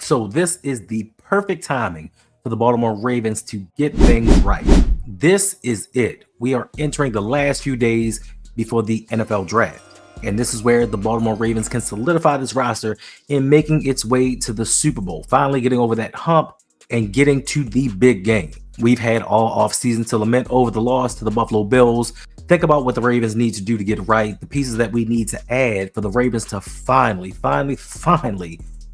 So this is the perfect timing for the Baltimore Ravens to get things right. This is it. We are entering the last few days before the NFL draft. And this is where the Baltimore Ravens can solidify this roster in making its way to the Super Bowl, finally getting over that hump and getting to the big game. We've had all offseason to lament over the loss to the Buffalo Bills. Think about what the Ravens need to do to get right, the pieces that we need to add for the Ravens to finally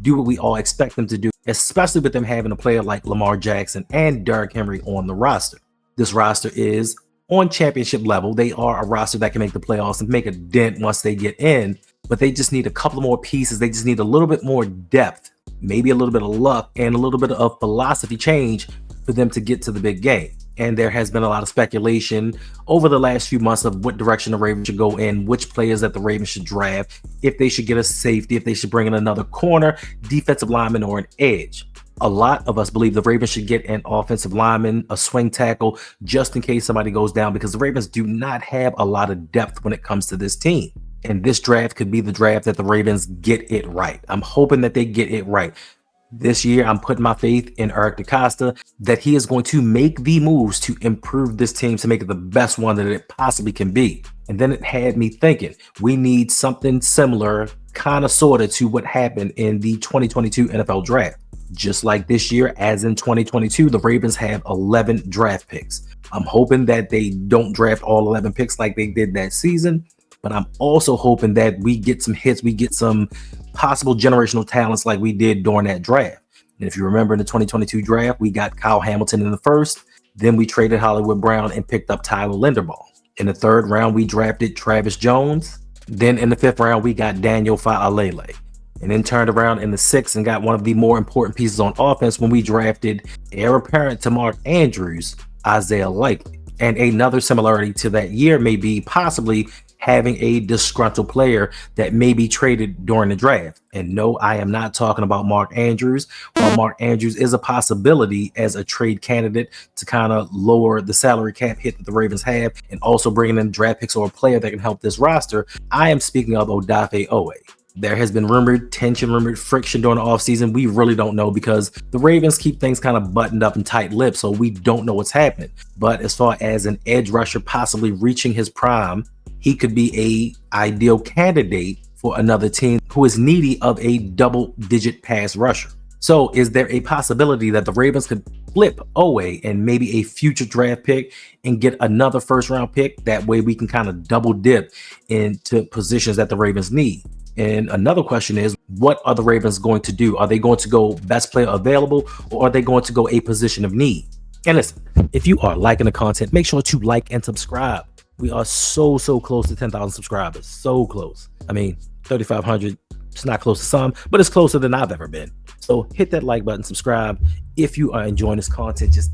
do what we all expect them to do, especially with them having a player like Lamar Jackson and Derrick Henry on the roster. This roster is on championship level. They are a roster that can make the playoffs and make a dent once they get in, but they just need a couple more pieces. They just need a little bit more depth, maybe a little bit of luck and a little bit of philosophy change for them to get to the big game. And there has been a lot of speculation over the last few months of what direction the Ravens should go in, which players that the Ravens should draft, if they should get a safety, if they should bring in another corner, defensive lineman, or an edge. A lot of us believe the Ravens should get an offensive lineman, a swing tackle, just in case somebody goes down, because the Ravens do not have a lot of depth when it comes to this team. And this draft could be the draft that the Ravens get it right. I'm hoping that they get it right. This year, I'm putting my faith in Eric DeCosta that he is going to make the moves to improve this team to make it the best one that it possibly can be. And then it had me thinking, we need something similar, kind of sort of to what happened in the 2022 NFL draft. Just like this year, as in 2022, the Ravens have 11 draft picks. I'm hoping that they don't draft all 11 picks like they did that season, but I'm also hoping that we get some hits, we get some possible generational talents like we did during that draft. And if you remember in the 2022 draft, we got Kyle Hamilton in the first, then we traded Hollywood Brown and picked up Tyler Linderbaum. In the third round, we drafted Travis Jones. Then in the fifth round, we got Daniel Faalele. And then turned around in the sixth and got one of the more important pieces on offense when we drafted heir apparent to Mark Andrews, Isaiah Likely. And another similarity to that year may be possibly having a disgruntled player that may be traded during the draft. And no, I am not talking about Mark Andrews. While Mark Andrews is a possibility as a trade candidate to kind of lower the salary cap hit that the Ravens have and also bringing in draft picks or a player that can help this roster, I am speaking of Odafe Owe. There has been rumored tension, rumored friction during the offseason. We really don't know because the Ravens keep things kind of buttoned up and tight-lipped, so we don't know what's happening. But as far as an edge rusher possibly reaching his prime, he could be a ideal candidate for another team who is needy of a double-digit pass rusher. So is there a possibility that the Ravens could flip Owe and maybe a future draft pick and get another first-round pick? That way we can kind of double dip into positions that the Ravens need. And another question is, what are the Ravens going to do? Are they going to go best player available, or are they going to go a position of need? And listen, if you are liking the content, make sure to like and subscribe. We are so close to 10,000 subscribers. So close. I mean, 3,500, it's not close to some, but it's closer than I've ever been. So hit that like button, subscribe. If you are enjoying this content, just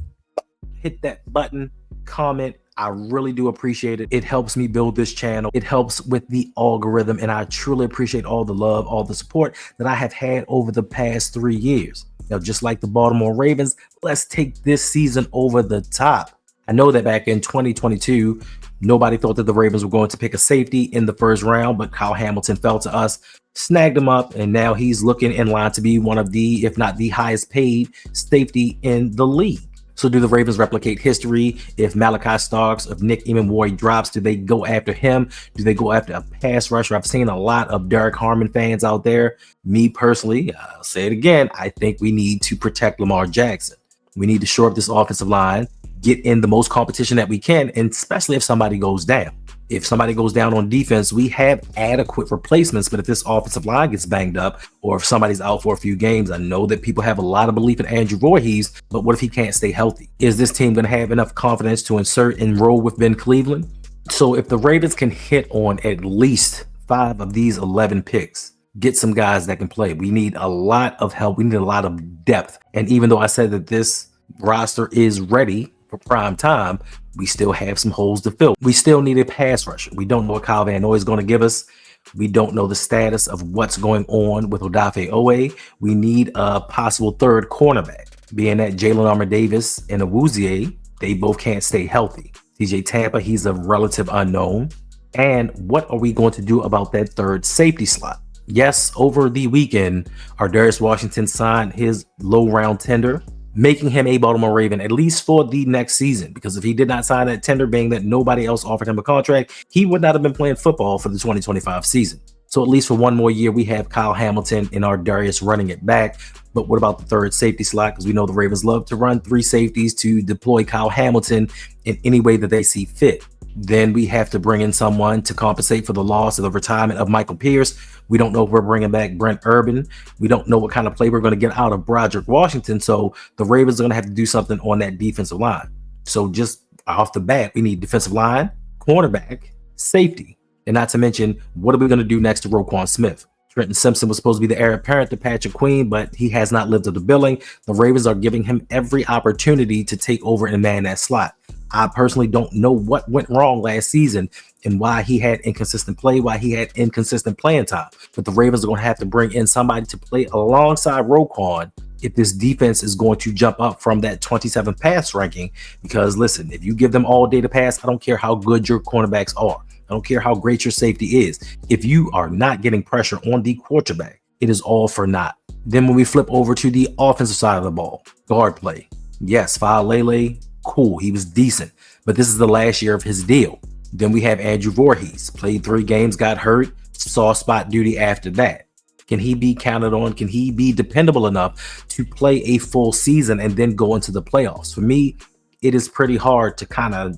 hit that button, comment. I really do appreciate it. It helps me build this channel. It helps with the algorithm, and I truly appreciate all the love, all the support that I have had over the past 3 years. Now, just like the Baltimore Ravens, let's take this season over the top. I know that back in 2022, nobody thought that the Ravens were going to pick a safety in the first round, but Kyle Hamilton fell to us, snagged him up, and now he's looking in line to be one of the, if not the highest paid safety in the league. So do the Ravens replicate history? If Malachi Starks, if Nick Emmanwori drops, do they go after him? Do they go after a pass rusher? I've seen a lot of Derek Harmon fans out there. Me personally, I'll say it again, I think we need to protect Lamar Jackson. We need to shore up this offensive line, get in the most competition that we can, and especially if somebody goes down. If somebody goes down on defense, we have adequate replacements, but if this offensive line gets banged up, or if somebody's out for a few games, I know that people have a lot of belief in Andrew Voorhees, but what if he can't stay healthy? Is this team going to have enough confidence to insert and roll with Ben Cleveland? So if the Ravens can hit on at least 5 of these 11 picks, get some guys that can play. We need a lot of help. We need a lot of depth. And even though I said that this roster is ready for prime time, we still have some holes to fill. We still need a pass rusher. We don't know what Kyle Van Noy is going to give us. We don't know the status of what's going on with Odafe Owe. We need a possible third cornerback, being that Jalen Armour-Davis and Awuzie, they both can't stay healthy. TJ Tampa, he's a relative unknown. And what are we going to do about that third safety slot? Yes, over the weekend, Darius Washington signed his low round tender, making him a Baltimore Raven at least for the next season. Because if he did not sign that tender, being that nobody else offered him a contract, he would not have been playing football for the 2025 season. So at least for one more year, we have Kyle Hamilton and Darius running it back. But what about the third safety slot? Because we know the Ravens love to run three safeties to deploy Kyle Hamilton in any way that they see fit. Then we have to bring in someone to compensate for the loss of the retirement of Michael Pierce. We don't know if we're bringing back Brent Urban. We don't know what kind of play we're going to get out of Broderick Washington. So the Ravens are going to have to do something on that defensive line. So just off the bat, we need defensive line, cornerback, safety. And not to mention, what are we going to do next to Roquan Smith? Trenton Simpson was supposed to be the heir apparent to Patrick Queen, but he has not lived up to billing. The Ravens are giving him every opportunity to take over and man that slot. I personally don't know what went wrong last season and why he had inconsistent play, why he had inconsistent playing time. But the Ravens are going to have to bring in somebody to play alongside Roquan if this defense is going to jump up from that 27th pass ranking. Because listen, if you give them all day to pass, I don't care how good your cornerbacks are. I don't care how great your safety is. If you are not getting pressure on the quarterback, it is all for naught. Then when we flip over to the offensive side of the ball, guard play. Yes, Lele, cool. He was decent, but this is the last year of his deal. Then we have Andrew Voorhees, played 3 games, got hurt, saw spot duty after that. Can he be counted on? Can he be dependable enough to play a full season and then go into the playoffs? For me, it is pretty hard to kind of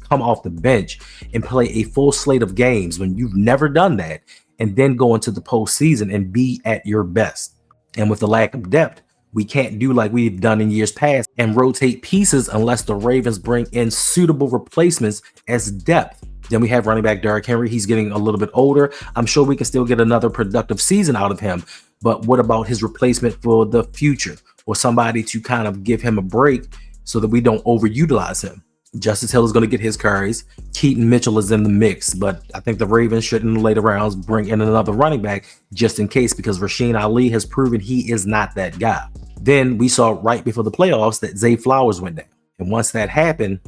come off the bench and play a full slate of games when you've never done that and then go into the postseason and be at your best. And with the lack of depth, we can't do like we've done in years past and rotate pieces unless the Ravens bring in suitable replacements as depth. Then we have running back Derrick Henry. He's getting a little bit older. I'm sure we can still get another productive season out of him. But what about his replacement for the future, or somebody to kind of give him a break so that we don't overutilize him? Justice Hill is going to get his carries. Keaton Mitchell is in the mix, but I think the Ravens should in the later rounds bring in another running back just in case, because Rasheen Ali has proven he is not that guy. Then we saw right before the playoffs that Zay Flowers went down. And once that happened,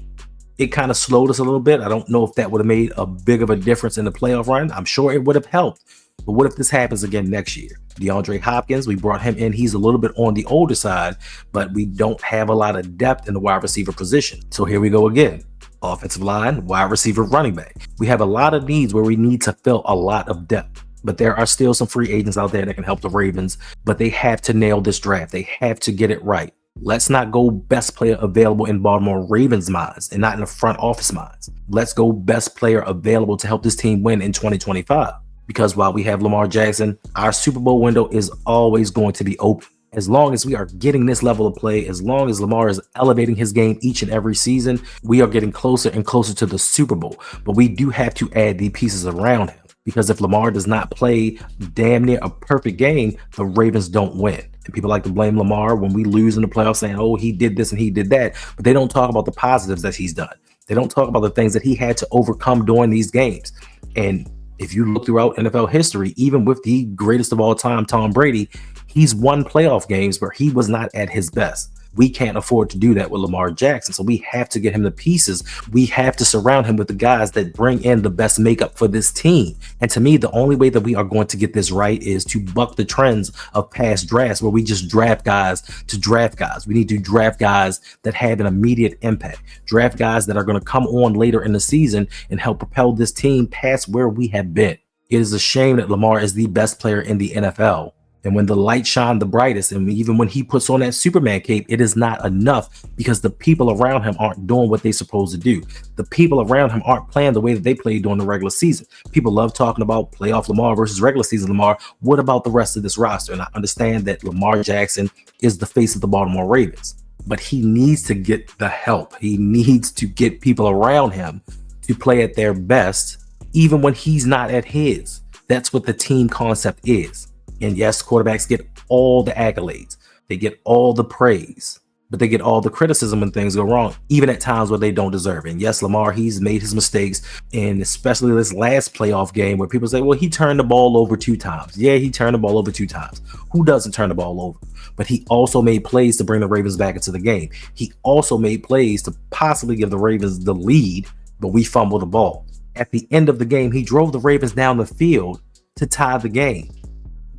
it kind of slowed us a little bit. I don't know if that would have made a big of a difference in the playoff run. I'm sure it would have helped. But what if this happens again next year? DeAndre Hopkins, we brought him in. He's a little bit on the older side, but we don't have a lot of depth in the wide receiver position. So here we go again. Offensive line, wide receiver, running back. We have a lot of needs where we need to fill a lot of depth. But there are still some free agents out there that can help the Ravens, but they have to nail this draft. They have to get it right. Let's not go best player available in Baltimore Ravens minds and not in the front office minds. Let's go best player available to help this team win in 2025. Because while we have Lamar Jackson, our Super Bowl window is always going to be open. As long as we are getting this level of play, as long as Lamar is elevating his game each and every season, we are getting closer and closer to the Super Bowl. But we do have to add the pieces around him. Because if Lamar does not play damn near a perfect game, the Ravens don't win. And people like to blame Lamar when we lose in the playoffs, saying, oh, he did this and he did that. But they don't talk about the positives that he's done. They don't talk about the things that he had to overcome during these games. And if you look throughout NFL history, even with the greatest of all time, Tom Brady, he's won playoff games where he was not at his best. We can't afford to do that with Lamar Jackson. So we have to get him the pieces. We have to surround him with the guys that bring in the best makeup for this team. And to me, the only way that we are going to get this right is to buck the trends of past drafts where we just draft guys to draft guys. We need to draft guys that have an immediate impact. Draft guys that are going to come on later in the season and help propel this team past where we have been. It is a shame that Lamar is the best player in the NFL. And when the light shine the brightest, and even when he puts on that Superman cape, it is not enough because the people around him aren't doing what they're supposed to do. The people around him aren't playing the way that they played during the regular season. People love talking about playoff Lamar versus regular season Lamar. What about the rest of this roster? And I understand that Lamar Jackson is the face of the Baltimore Ravens, but he needs to get the help. He needs to get people around him to play at their best, even when he's not at his. That's what the team concept is. And yes, quarterbacks get all the accolades. They get all the praise, but they get all the criticism when things go wrong, even at times where they don't deserve it. And yes, Lamar, he's made his mistakes, and especially this last playoff game where people say, well, he turned the ball over 2 times. Yeah, he turned the ball over 2 times. Who doesn't turn the ball over? But he also made plays to bring the Ravens back into the game. He also made plays to possibly give the Ravens the lead, but we fumbled the ball. At the end of the game, he drove the Ravens down the field to tie the game.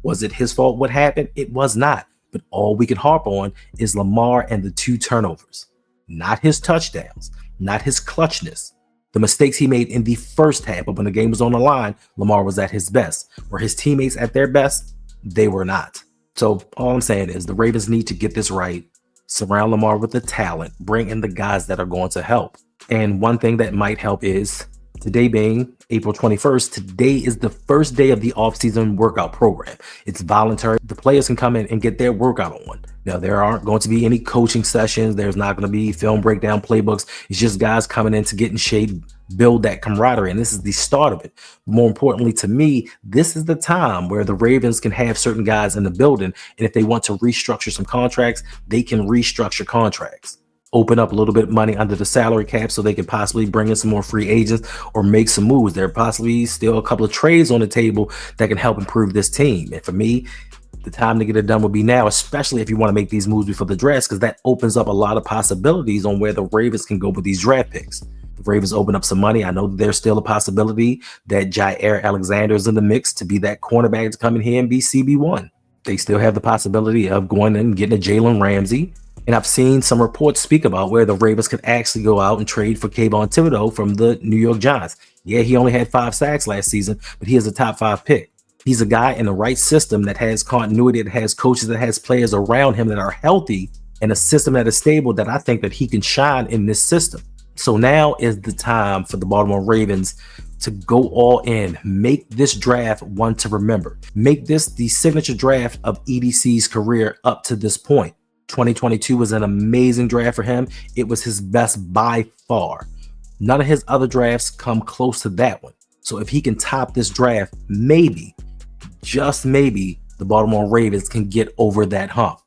Was it his fault what happened? It was not. But all we can harp on is Lamar and the 2 turnovers, not his touchdowns, not his clutchness. The mistakes he made in the first half, but when the game was on the line, Lamar was at his best. Were his teammates at their best? They were not. So all I'm saying is the Ravens need to get this right, surround Lamar with the talent, bring in the guys that are going to help. And one thing that might help is today being April 21st, today is the first day of the offseason workout program. It's voluntary. The players can come in and get their workout on. Now, there aren't going to be any coaching sessions. There's not going to be film breakdown playbooks. It's just guys coming in to get in shape, build that camaraderie. And this is the start of it. More importantly to me, this is the time where the Ravens can have certain guys in the building. And if they want to restructure some contracts, they can restructure contracts. Open up a little bit of money under the salary cap so they can possibly bring in some more free agents or make some moves. There are possibly still a couple of trades on the table that can help improve this team. And for me, the time to get it done would be now, especially if you want to make these moves before the draft, because that opens up a lot of possibilities on where the Ravens can go with these draft picks. The Ravens open up some money. I know there's still a possibility that Jair Alexander is in the mix to be that cornerback to come in here and be CB1. They still have the possibility of going and getting a Jalen Ramsey. And I've seen some reports speak about where the Ravens could actually go out and trade for Kayvon Thibodeau from the New York Giants. Yeah, he only had 5 sacks last season, but he is a top 5 pick. He's a guy in the right system that has continuity, that has coaches, that has players around him that are healthy, and a system that is stable that I think that he can shine in this system. So now is the time for the Baltimore Ravens to go all in. Make this draft one to remember. Make this the signature draft of EDC's career up to this point. 2022 was an amazing draft for him. It was his best by far. None of his other drafts come close to that one. So if he can top this draft, maybe, just maybe, the Baltimore Ravens can get over that hump.